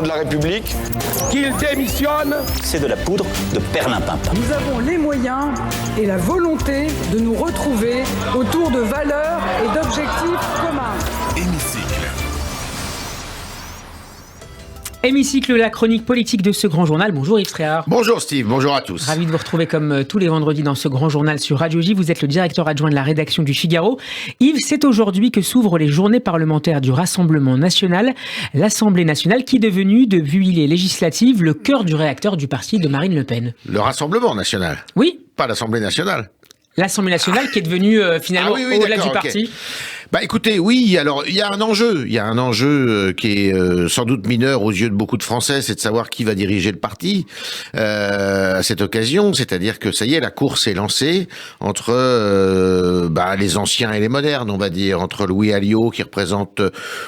de la République qu'il démissionne. C'est de la poudre de perlimpinpin. Nous avons les moyens et la volonté de nous retrouver autour de valeurs et d'objectifs communs. Hémicycle, la chronique politique de ce grand journal. Bonjour Yves Tréhard. Bonjour Steve, bonjour à tous. Ravi de vous retrouver comme tous les vendredis dans ce grand journal sur Radio J. Vous êtes le directeur adjoint de la rédaction du Figaro. Yves, c'est aujourd'hui que s'ouvrent les journées parlementaires du Rassemblement national. L'Assemblée nationale qui est devenue, depuis les législatives, le cœur du réacteur du parti de Marine Le Pen. Le Rassemblement national. Oui. Pas l'Assemblée nationale. L'Assemblée nationale qui est devenue finalement au-delà du parti. Okay. Bah écoutez, oui, alors il y a un enjeu qui est sans doute mineur aux yeux de beaucoup de Français, c'est de savoir qui va diriger le parti à cette occasion, c'est-à-dire que ça y est, la course est lancée entre les anciens et les modernes, on va dire, entre Louis Alliot qui représente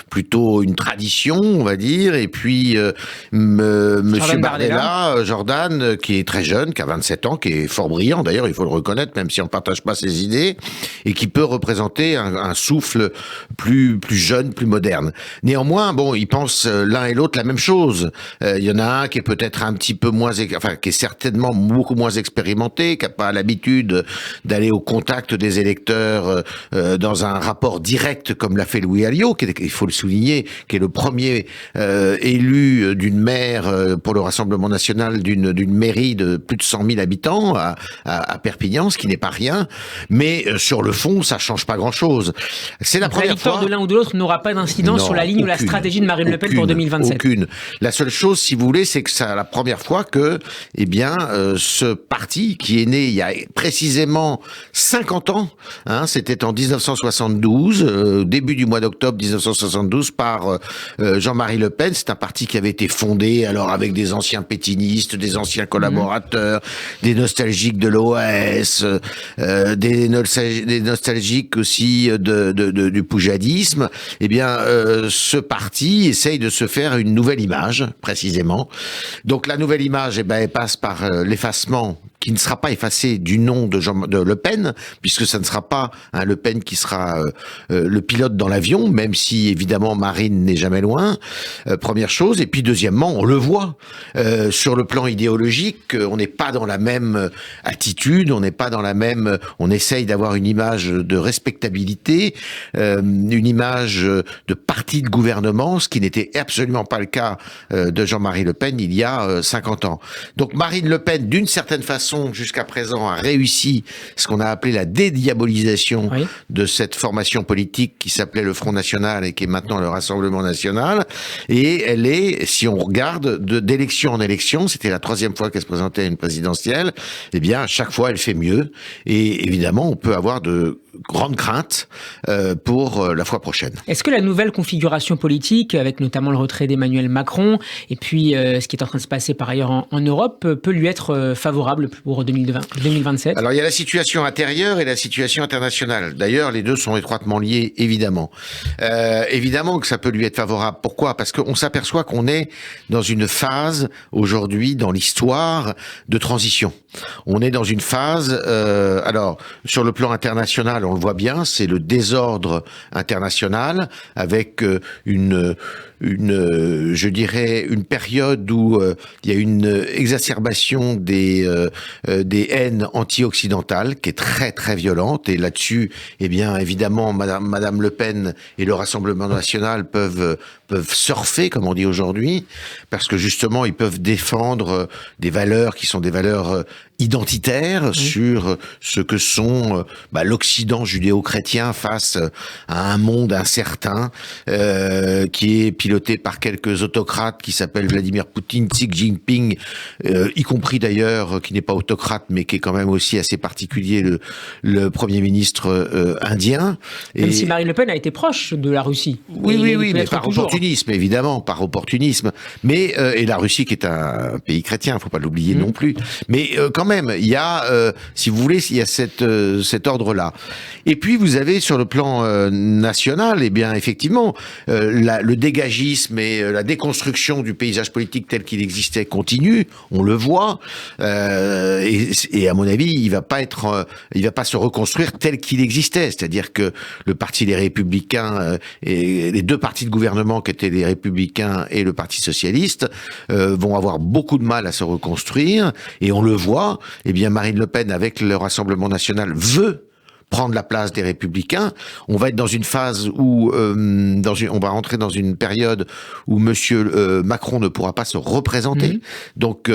plutôt une tradition, on va dire, et puis Monsieur Bardella, Jordan, qui est très jeune, qui a 27 ans, qui est fort brillant d'ailleurs, il faut le reconnaître, même si on ne partage pas ses idées, et qui peut représenter un souffle plus jeune, plus moderne. Néanmoins, bon, ils pensent l'un et l'autre la même chose. Il y en a un qui est peut-être un petit peu moins, qui est certainement beaucoup moins expérimenté, qui n'a pas l'habitude d'aller au contact des électeurs dans un rapport direct comme l'a fait Louis Alliot, il faut le souligner, qui est le premier élu d'une maire pour le Rassemblement national d'une mairie de plus de 100 000 habitants à Perpignan, ce qui n'est pas rien. Mais sur le fond, ça change pas grand-chose. C'est la première fois. La victoire de l'un ou de l'autre n'aura pas d'incidence sur la ligne ou la stratégie de Marine Le Pen pour 2027. Aucune. La seule chose, si vous voulez, c'est que c'est la première fois que, ce parti qui est né il y a précisément 50 ans, c'était en 1972, début du mois d'octobre 1972, par Jean-Marie Le Pen. C'est un parti qui avait été fondé alors avec des anciens pétinistes, des anciens collaborateurs, des nostalgiques de l'OAS, des nostalgiques aussi du poujadisme. Eh bien, ce parti essaye de se faire une nouvelle image, précisément. Donc la nouvelle image, elle passe par l'effacement qui ne sera pas effacé du nom de Le Pen, puisque ça ne sera pas un Le Pen qui sera le pilote dans l'avion, même si évidemment Marine n'est jamais loin. Première chose. Et puis deuxièmement, on le voit sur le plan idéologique, on n'est pas dans la même attitude, on n'est pas dans la même. On essaye d'avoir une image de respectabilité, une image de parti de gouvernement, ce qui n'était absolument pas le cas de Jean-Marie Le Pen il y a 50 ans. Donc Marine Le Pen, d'une certaine façon, jusqu'à présent, a réussi ce qu'on a appelé la dédiabolisation de cette formation politique qui s'appelait le Front National et qui est maintenant le Rassemblement National. Et elle est, si on regarde, d'élection en élection, c'était la 3e fois qu'elle se présentait à une présidentielle, eh bien, à chaque fois, elle fait mieux. Et évidemment, on peut avoir de grandes craintes pour la fois prochaine. Est-ce que la nouvelle configuration politique, avec notamment le retrait d'Emmanuel Macron, et puis ce qui est en train de se passer par ailleurs en Europe, peut lui être favorable pour 2027 ? Alors il y a la situation intérieure et la situation internationale. D'ailleurs, les deux sont étroitement liés, évidemment. Évidemment que ça peut lui être favorable. Pourquoi ? Parce qu'on s'aperçoit qu'on est dans une phase, aujourd'hui, dans l'histoire, de transition. On est dans une phase, alors, sur le plan international, on le voit bien, c'est le désordre international, avec je dirais, une période où il y a une exacerbation des haines anti-occidentales qui est très très violente, et là-dessus, eh bien évidemment, Madame Le Pen et le Rassemblement national peuvent surfer, comme on dit aujourd'hui, parce que justement ils peuvent défendre des valeurs qui sont des valeurs identitaires sur ce que sont l'Occident judéo-chrétien face à un monde incertain qui est piloté par quelques autocrates qui s'appellent Vladimir Poutine, Xi Jinping, y compris d'ailleurs, qui n'est pas autocrate mais qui est quand même aussi assez particulier, le Premier ministre indien. Même si Marine Le Pen a été proche de la Russie. Oui, mais par opportunisme, évidemment, par opportunisme. Mais et la Russie qui est un pays chrétien, faut pas l'oublier non plus. Mais quand même, il y a, si vous voulez, il y a cet ordre-là. Et puis vous avez sur le plan national, eh bien effectivement, le dégagisme l'écologisme et la déconstruction du paysage politique tel qu'il existait continue, on le voit, et à mon avis, il va pas se reconstruire tel qu'il existait, c'est-à-dire que le parti des Républicains et les deux partis de gouvernement qui étaient les Républicains et le Parti socialiste vont avoir beaucoup de mal à se reconstruire, et on le voit. Eh bien, Marine Le Pen, avec le Rassemblement national, veut prendre la place des Républicains. On va être dans une phase où on va rentrer dans une période où Monsieur Macron ne pourra pas se représenter. Donc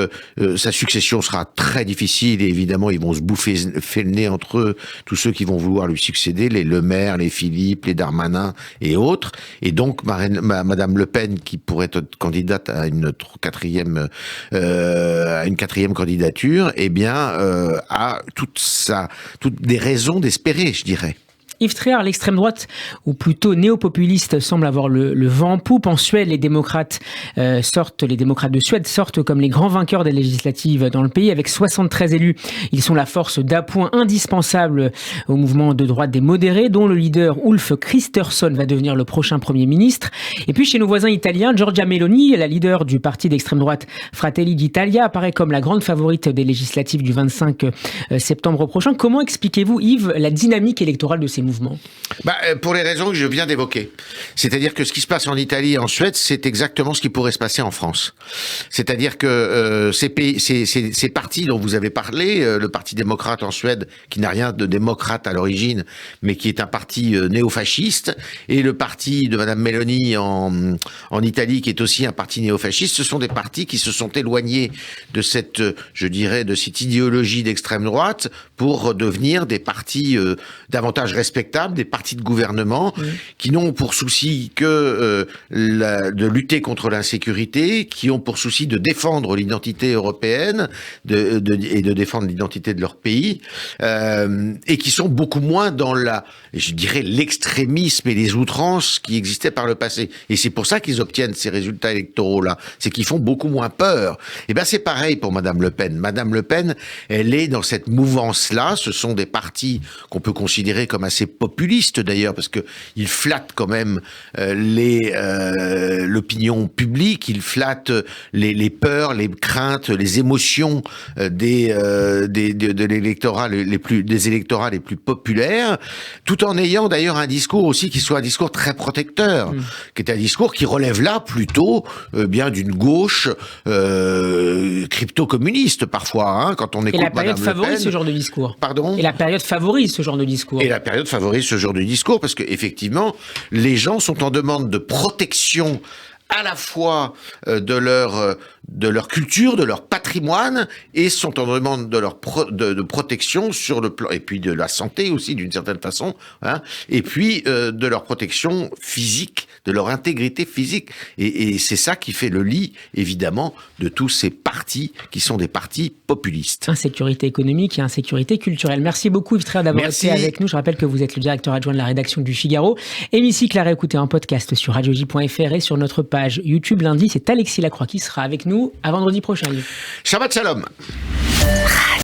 sa succession sera très difficile et évidemment ils vont se bouffer le nez entre eux, tous ceux qui vont vouloir lui succéder, les Le Maire, les Philippe, les Darmanin et autres. Et donc Madame Le Pen, qui pourrait être candidate à une quatrième candidature, eh bien a toutes des raisons d'espérer, je dirais. Yves Tréhard, l'extrême droite, ou plutôt néo-populiste, semble avoir le vent en poupe. En Suède, les démocrates de Suède sortent comme les grands vainqueurs des législatives dans le pays, avec 73 élus. Ils sont la force d'appoint indispensable au mouvement de droite des modérés, dont le leader Ulf Kristersson va devenir le prochain Premier ministre. Et puis chez nos voisins italiens, Giorgia Meloni, la leader du parti d'extrême droite Fratelli d'Italia, apparaît comme la grande favorite des législatives du 25 septembre prochain. Comment expliquez-vous, Yves, la dynamique électorale de ces mouvements ? Pour les raisons que je viens d'évoquer. C'est-à-dire que ce qui se passe en Italie et en Suède, c'est exactement ce qui pourrait se passer en France. C'est-à-dire que ces partis dont vous avez parlé, le Parti démocrate en Suède, qui n'a rien de démocrate à l'origine, mais qui est un parti néofasciste, et le parti de Madame Meloni en Italie, qui est aussi un parti néofasciste, ce sont des partis qui se sont éloignés de cette idéologie d'extrême droite pour devenir des partis davantage respectables, des partis de gouvernement qui n'ont pour souci que de lutter contre l'insécurité, qui ont pour souci de défendre l'identité européenne et de défendre l'identité de leur pays, et qui sont beaucoup moins dans l'extrémisme et les outrances qui existaient par le passé. Et c'est pour ça qu'ils obtiennent ces résultats électoraux-là. C'est qu'ils font beaucoup moins peur. Et ben c'est pareil pour Madame Le Pen. Madame Le Pen, elle est dans cette mouvance-là. Ce sont des partis qu'on peut considérer comme assez populistes d'ailleurs, parce que ils flattent quand même l'opinion publique, ils flattent les peurs, les craintes, les émotions des électorats les plus populaires, tout en ayant d'ailleurs un discours aussi qui soit un discours très protecteur, qui est un discours qui relève là plutôt bien d'une gauche crypto-communiste parfois, quand on écoute Madame Le Pen. Et la période favorise ce genre de discours. Pardon ? Et la période favorise ce genre de discours. Et la période favorise ce genre de discours parce que effectivement, les gens sont en demande de protection à la fois de leur culture, de leur patrimoine, et sont en demande de protection sur le plan, et puis de la santé aussi d'une certaine façon, et puis de leur protection physique, de leur intégrité physique. Et c'est ça qui fait le lit, évidemment, de tous ces partis qui sont des partis populistes. Insécurité économique et insécurité culturelle. Merci beaucoup Yves Tréhard d'avoir été avec nous. Je rappelle que vous êtes le directeur adjoint de la rédaction du Figaro. Hémicycle à réécouter en podcast sur radioj.fr et sur notre page YouTube. Lundi, c'est Alexis Lacroix qui sera avec nous. À vendredi prochain. Shabbat Shalom.